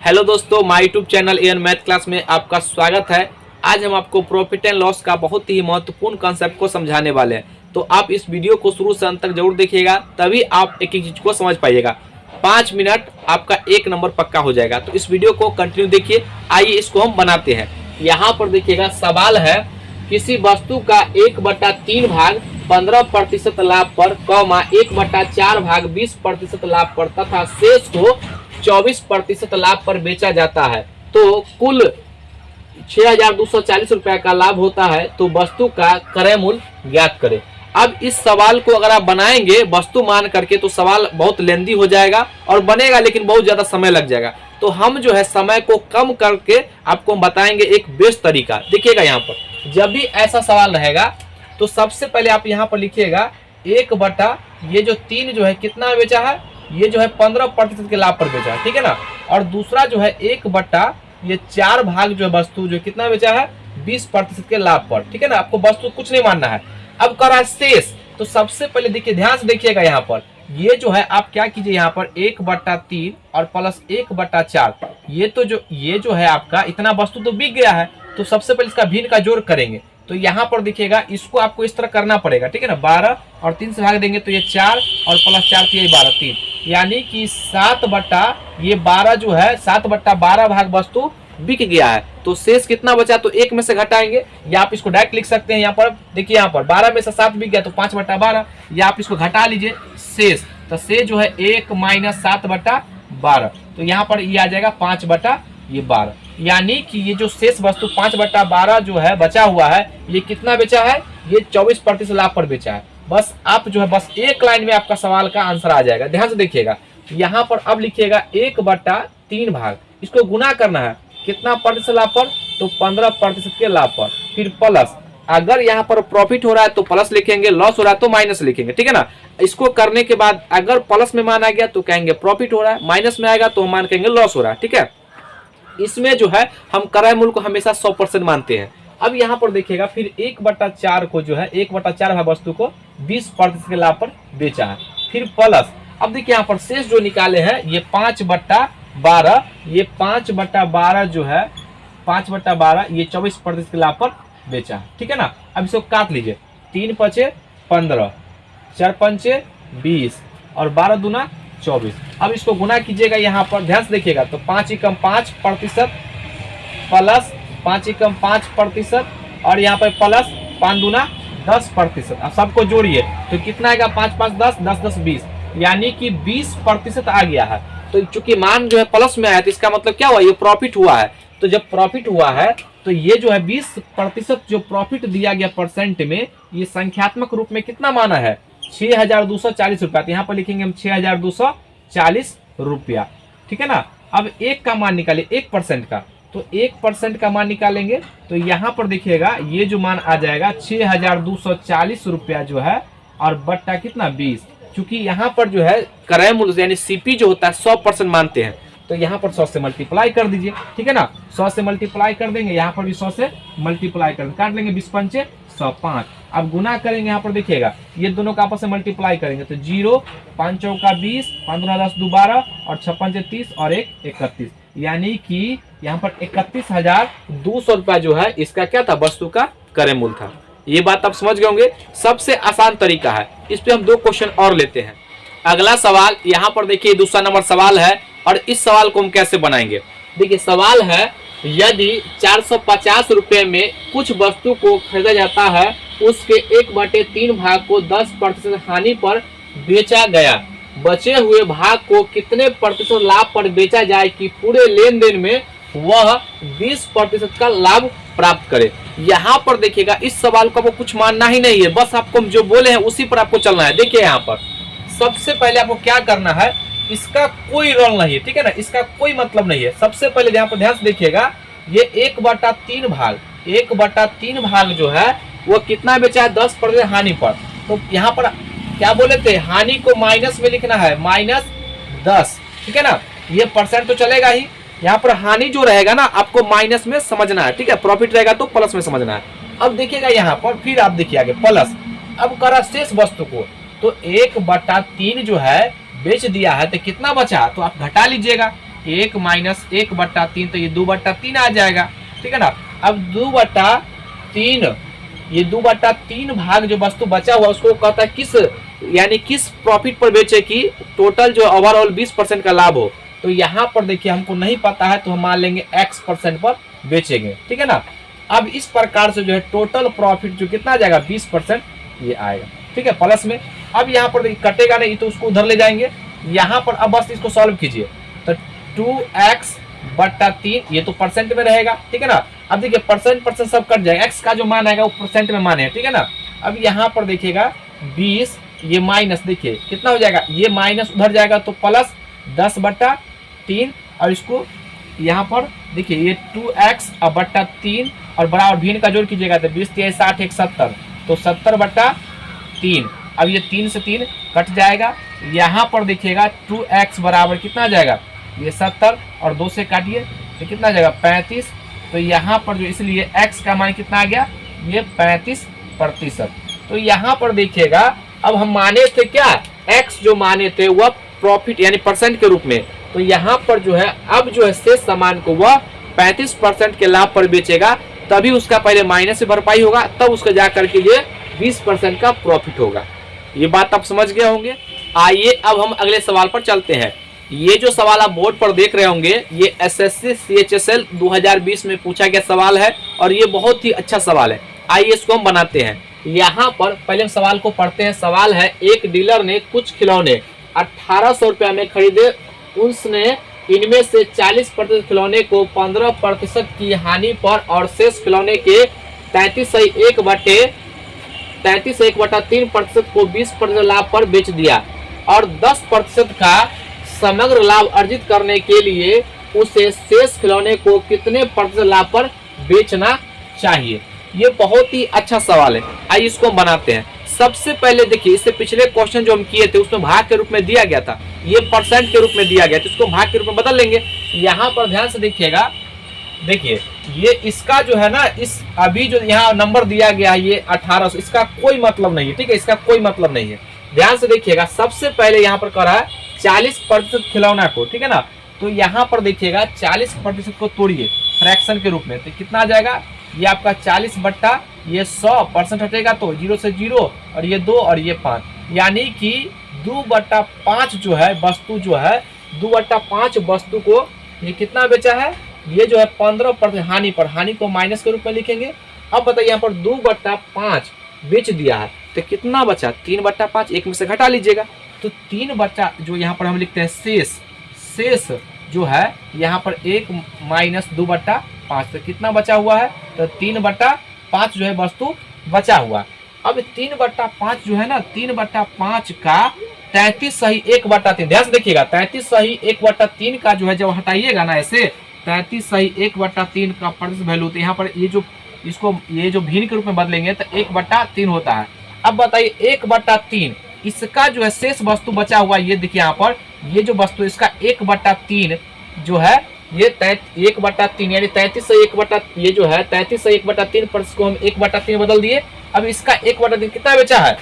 Hello दोस्तों, my YouTube channel AN math class में आपका स्वागत है। आज हम आपको प्रॉफिट एंड लॉस का बहुत ही महत्वपूर्ण कॉन्सेप्ट को समझाने वाले हैं। तो आप इस वीडियो को शुरू से अंत तक जरूर देखिएगा, तभी आप एक एक चीज को समझ पाइएगा। 5 मिनट आपका एक नंबर पक्का हो जाएगा। तो इस वीडियो को कंटिन्यू देखिए। आइए इसको हम बनाते हैं। यहाँ पर देखिएगा, सवाल है किसी वस्तु का 1/3 भाग 15% लाभ पर, 1/4 भाग 20% लाभ पर तथा शेष को 24% लाभ पर बेचा जाता है, तो कुल 6240 रुपए का लाभ होता है। तो वस्तु का क्रय मूल्य ज्ञात करें। अब इस सवाल को अगर आप बनाएंगे वस्तु मान करके तो सवाल बहुत लेंदी हो जाएगा और बनेगा, लेकिन बहुत ज्यादा समय लग जाएगा। तो हम जो है समय को कम करके आपको बताएंगे एक बेस्ट तरीका। देखिएगा, यहाँ पर जब भी ऐसा सवाल रहेगा तो सबसे पहले आप यहाँ पर लिखिएगा 1 ये जो 3 जो है कितना बेचा है, ये जो है 15% के लाभ पर बेचा है, ठीक है ना। और दूसरा जो है 1/4 भाग जो है वस्तु जो कितना बेचा है 20% के लाभ पर, ठीक है ना। आपको वस्तु कुछ नहीं मानना है। अब कर रहा है शेष। तो सबसे पहले देखिए, ध्यान से देखिएगा, यहाँ पर ये जो है आप क्या कीजिए, यहाँ पर 1/3 और प्लस 1/4 ये जो है आपका इतना वस्तु तो बिक गया है। तो सबसे पहले इसका भिन्न का जोड़ करेंगे। तो यहाँ पर देखिएगा, इसको आपको इस तरह करना पड़ेगा, ठीक है ना। 12 और 3 से भाग देंगे तो ये 4 और प्लस 4 तो ये 12, 3, यानी कि 7/12 जो है 7/12 भाग वस्तु बिक गया है। तो शेष कितना बचा, तो 1 में से घटाएंगे, या आप इसको डायरेक्ट लिख सकते हैं। यहाँ पर देखिए, यहाँ पर 12 में से 7 बिक गया तो 5/12, या आप इसको घटा लीजिए शेष। तो शेष जो है 1 - 7/12, तो यहाँ पर ये आ जाएगा 5/12, यानी कि ये जो शेष वस्तु 5/12 जो है बचा हुआ है, ये कितना बेचा है, ये 24% लाभ पर बेचा है। बस आप जो है बस एक लाइन में आपका सवाल का आंसर आ जाएगा। ध्यान से देखिएगा, यहाँ पर अब लिखिएगा 1/3 भाग, इसको गुना करना है कितना प्रतिशत लाभ पर, तो 15% के लाभ पर, फिर प्लस। अगर यहाँ पर प्रॉफिट हो रहा है तो प्लस लिखेंगे, लॉस हो रहा है तो माइनस लिखेंगे, ठीक है ना। इसको करने के बाद अगर प्लस में मान आ गया तो कहेंगे प्रॉफिट हो रहा है, माइनस में आएगा तो हम मान कहेंगे लॉस हो रहा है, ठीक है। इसमें जो है हम क्रय मूल्य को हमेशा 100% मानते हैं। अब यहाँ पर देखिएगा, फिर 1/4 को जो है 1/4 भाग वस्तु को 20% के लाभ पर बेचा है, फिर प्लस। अब देखिए यहाँ पर शेष जो निकाले हैं ये 5/12, ये 5/12 जो है 5/12 ये 24% के लाभ पर बेचा है, ठीक है ना। अब इसको काट लीजिए, 3 × 5 = 15, 4 × 5 = 20 और 12 दूना 24। अब इसको गुना कीजिएगा, यहाँ पर ध्यान से देखिएगा, तो 5 × 5% प्लस 5 × 5% और यहाँ पर प्लस 5 दूना 10%। अब सबको जोड़िए तो कितना आएगा, 5 × 5 = 10, 10 × 10 = 20, यानी कि 20% आ गया है। तो चूंकि मान जो है प्लस में आया तो इसका मतलब क्या हुआ, ये प्रॉफिट हुआ है। तो जब प्रॉफिट हुआ है तो ये जो है 20% जो प्रॉफिट दिया गया परसेंट में, ये संख्यात्मक रूप में कितना माना है, 6240 रुपया। तो यहाँ पर लिखेंगे हम 6240 रुपया, ठीक है ना। अब एक का मान निकालिए, 1% का, तो 1% का मान निकालेंगे तो यहाँ पर देखिएगा ये जो मान आ जाएगा 6240 रुपया जो है, और बट्टा कितना 20। चूंकि यहाँ पर जो है क्रय मूल्य यानी सीपी जो होता है 100% मानते हैं, तो यहाँ पर 100 से मल्टीप्लाई कर दीजिए, ठीक है ना। 100 से मल्टीप्लाई कर देंगे, यहाँ पर भी 100 से मल्टीप्लाई कर काट लेंगे, 20 × 5 = 105। अब गुना करेंगे, यहाँ पर देखिएगा ये दोनों का आपस में मल्टीप्लाई करेंगे तो 0, 5 × 4 = 20, 15 × 10 = 12 और 6 × 5 = 30 और 1 = 31, यानी कि यहाँ पर 31,200 रुपया जो है इसका क्या था, वस्तु का क्रय मूल्य था। ये बात आप समझ गए होंगे। सबसे आसान तरीका है। इस पे हम 2 क्वेश्चन और लेते हैं। अगला सवाल यहाँ पर देखिए, दूसरा नंबर सवाल है, और इस सवाल को हम कैसे बनाएंगे। देखिए सवाल है, यदि 450 रुपए में कुछ वस्तु को खरीदा जाता है, उसके 1/3 भाग को 10% हानि पर बेचा गया, बचे हुए भाग को कितने प्रतिशत लाभ पर बेचा जाए कि पूरे लेन देन में वह 20% का लाभ प्राप्त करे। यहाँ पर देखिएगा, इस सवाल को आपको कुछ मानना ही नहीं है, बस आपको जो बोले हैं उसी पर आपको चलना है। देखिए यहाँ पर सबसे पहले आपको क्या करना है, इसका कोई रोल नहीं है, ठीक है ना, इसका कोई मतलब नहीं है। सबसे पहले यहाँ पर ध्यान से देखिएगा, ये 1/3 भाग जो है वो कितना बेचा है, 10% हानि पर। तो यहाँ पर क्या बोले थे, हानि को माइनस में लिखना है, -10, ठीक है ना। ये परसेंट तो चलेगा ही, यहाँ पर हानि जो रहेगा ना आपको माइनस में समझना है, ठीक है। प्रॉफिट रहेगा तो प्लस में समझना है। अब देखिएगा यहाँ पर, फिर आप देखिए आगे प्लस। अब करा शेष वस्तु को, तो 1/3 जो है बेच दिया है तो कितना बचा, तो आप घटा लीजिएगा। 1 माइनस 1/3, तो ये 2/3 आ जाएगा, ठीक है ना। अब 2/3, ये 2/3 भाग जो वस्तु बचा हुआ उसको कहता है किस, यानी किस प्रॉफिट पर बेचे कि टोटल जो ओवरऑल 20% का लाभ हो। तो यहाँ पर देखिए हमको नहीं पता है, तो हम मान लेंगे x% पर बेचेंगे, ठीक है ना। अब इस प्रकार से जो है टोटल प्रॉफिट जो कितना आ जाएगा 20% ये आएगा, ठीक है, प्लस में। अब यहाँ पर देखिए कटेगा नहीं, तो उसको उधर ले जाएंगे। यहाँ पर अब बस इसको सॉल्व कीजिए, तो 2x/3 ये तो परसेंट में रहेगा, ठीक है ना। अब देखिए परसेंट सब कट जाएगा, x का जो मान आएगा वो परसेंट में मान है, ठीक है ना। अब यहाँ पर देखिएगा 20, ये माइनस, देखिए कितना हो जाएगा, ये माइनस उधर जाएगा तो प्लस 10/3, और इसको यहाँ पर देखिए ये 2x/3 और बराबर भिन्न का जोड़ कीजिएगा तो 20 × 60 = 70, तो 70/3। अब ये 3 से 3 कट जाएगा। यहाँ पर देखिएगा 2x बराबर कितना आ जाएगा, ये 70 और 2 से काटिए तो कितना आ जाएगा 35। तो यहाँ पर जो इसलिए x का मान कितना आ गया, ये 35%। तो यहाँ पर देखिएगा अब हम माने थे क्या, x जो माने थे वह प्रॉफिट यानी परसेंट के रूप में, तो यहाँ पर जो है अब जो है शेष सामान को वह 35% के लाभ पर बेचेगा, तभी उसका पहले माइनस से भरपाई होगा, तब उसका जाकर के ये 20% का प्रॉफिट होगा। ये बात आप समझ गए होंगे। आइए अब हम अगले सवाल पर चलते हैं। ये जो सवाल आप बोर्ड पर देख रहे होंगे ये एसएससी CHSL 2020 में पूछा गया सवाल है और ये बहुत ही अच्छा सवाल है। आइए इसको हम बनाते हैं। यहाँ पर पहले हम सवाल को पढ़ते हैं। सवाल है, एक डीलर ने कुछ खिलौने 1800 रुपया में खरीदे, उसने इनमें से 40% खिलौने को 15% की हानि पर और शेष खिलौने के 33.1/3% को 20% लाभ पर बेच दिया और 10% का समग्र लाभ अर्जित करने के लिए उसे शेष खिलौने को कितने प्रतिशत लाभ पर बेचना चाहिए। ये बहुत ही अच्छा सवाल है। आइए इसको हम बनाते हैं। सबसे पहले देखिए, इससे पिछले क्वेश्चन जो हम किए थे उसमें भाग के रूप में दिया गया था, ये परसेंट के रूप में दिया गया, तो इसको भाग के रूप में बदल लेंगे। यहाँ पर ध्यान से देखिएगा, देखिए ये इसका जो है ना, इस अभी जो यहाँ नंबर दिया गया है ये 1800, इसका कोई मतलब नहीं है, ठीक है, इसका कोई मतलब नहीं है। ध्यान से देखिएगा, सबसे पहले यहाँ पर कह रहा है 40% खिलौना को, ठीक है ना। तो यहाँ पर देखिएगा 40% को तोड़िए फ्रैक्शन के रूप में, तो कितना आ जाएगा, ये आपका 40 बट्टा ये 100% हटेगा तो 0 से 0 और ये 2 और ये 5, यानी कि 2/5 जो है वस्तु जो है 2/5 वस्तु को ये कितना बेचा है, ये जो है 15% हानि पर, हानि को माइनस के रूप में लिखेंगे। अब बताइए यहाँ पर 2/5 बेच दिया है तो कितना बचा, 3/5, एक में से घटा लीजिएगा तो 3 जो यहाँ पर हम लिखते हैं शेष जो है यहाँ पर 1 माइनस 2/5, तो कितना बचा हुआ है, तो 3/5 जो है वस्तु बचा हुआ। अब 3/5 जो है ना, 3/5 का 33 सही 1/3, ध्यान से देखिएगा 33 सही 1/3 का जो है जब हटाइएगा ना ऐसे 33 सही 1/3 का प्रतिशत वैल्यू, तो यहाँ पर ये जो इसको ये जो भिन्न के रूप में बदलेंगे तो 1/3 होता है। अब बताइए 1/3 इसका जो है शेष वस्तु बचा हुआ, ये देखिए यहाँ पर ये जो वस्तु इसका 1/3 जो है ये 1/3 यानी 33 से 1 ये जो है 33 से 1/3 पर इसको हम 1/3 बदल दिए। अब इसका 1/3 कितना बेचा है,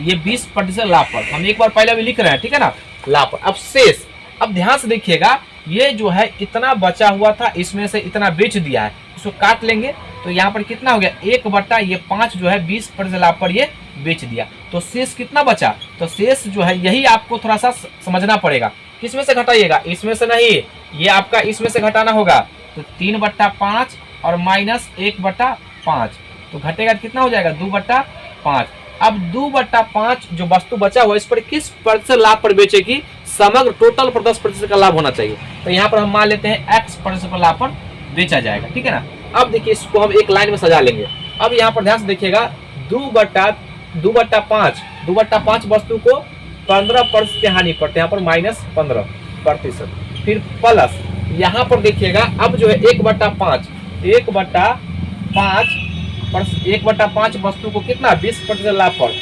ये 20% लाभ पर, हम एक बार पहले भी लिख रहे हैं, ठीक है ना, लाभ पर। अब शेष, अब ध्यान से देखिएगा ये जो है इतना बचा हुआ था, इसमें से इतना बेच दिया है, इसको काट लेंगे तो यहाँ पर कितना हो गया 1/5 जो है 20% लाभ पर ये बेच दिया, तो शेष कितना बचा, तो शेष जो है यही आपको थोड़ा सा समझना पड़ेगा। किस में से घटाइएगा, इसमें से नहीं, ये आपका इसमें से घटाना होगा, तो 3/5 और माइनस 1/5, तो घटेगा कितना हो जाएगा 2/5। अब 2/5 जो वस्तु बचा हुआ इस पर किस प्रतिशत लाभ पर बेचेगी, समग्र टोटल पर 10% का लाभ होना चाहिए, तो यहाँ पर हम मान लेते हैं x% पर लाभ पर बेचा जाएगा, ठीक है ना। अब देखिए इसको हम एक लाइन में सजा लेंगे। अब यहाँ पर ध्यान से देखिएगा 2/5 वस्तु को 15% की हानि पर, यहाँ पर -15%, फिर प्लस यहाँ पर देखिएगा अब जो है 1/5 वस्तु को कितना 20% लाभ पर,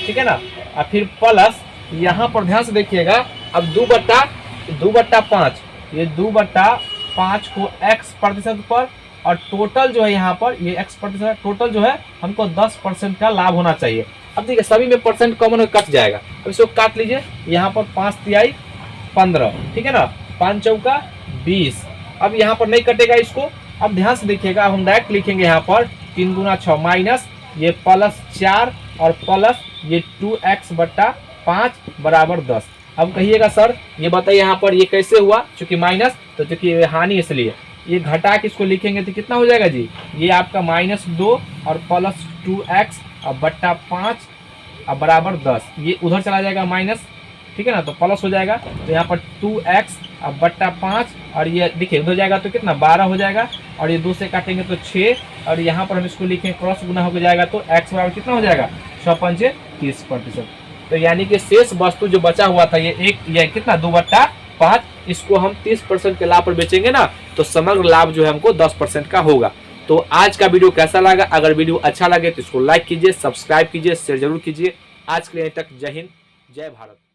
ठीक है ना। और फिर प्लस यहाँ पर ध्यान से देखिएगा अब 2/5 ये 2/5 को x% पर और टोटल जो है यहाँ पर ये x% टोटल जो है हमको 10% का लाभ होना चाहिए। अब देखिए सभी में परसेंट कॉमन कट जाएगा, अब इसको काट लीजिए, यहाँ पर 5 तिहाई 15, ठीक है ना, 5 चौका 20। अब यहाँ पर नहीं कटेगा इसको। अब ध्यान से देखिएगा, हम डायरेक्ट लिखेंगे यहाँ पर 3 गुना 6 माइनस ये +4 और प्लस ये 2x बट्टा 5 बराबर 10। अब कहिएगा सर ये बताइए यहाँ पर ये कैसे हुआ, चूंकि माइनस तो चूंकि हानि इसलिए ये घटा के इसको लिखेंगे तो कितना हो जाएगा जी, ये आपका -2 और प्लस 2x और बट्टा 5 और बराबर 10। ये उधर चला जाएगा माइनस, ठीक है ना, तो प्लस हो जाएगा। तो यहाँ पर 2x और बट्टा 5 और ये देखिए उधर जाएगा तो कितना 12 हो जाएगा और ये 2 से काटेंगे तो 6 और यहाँ पर हम इसको लिखें क्रॉस गुना हो जाएगा तो x बराबर कितना हो जाएगा 6×5 30%। तो यानी कि शेष वस्तु जो बचा हुआ था ये कितना 2/5, इसको हम 30% के लाभ पर बेचेंगे ना, तो समग्र लाभ जो है हमको 10% का होगा। तो आज का वीडियो कैसा लगा? अगर वीडियो अच्छा लगे तो इसको लाइक कीजिए, सब्सक्राइब कीजिए, शेयर जरूर कीजिए। आज के लिए तक जय हिंद, जय भारत।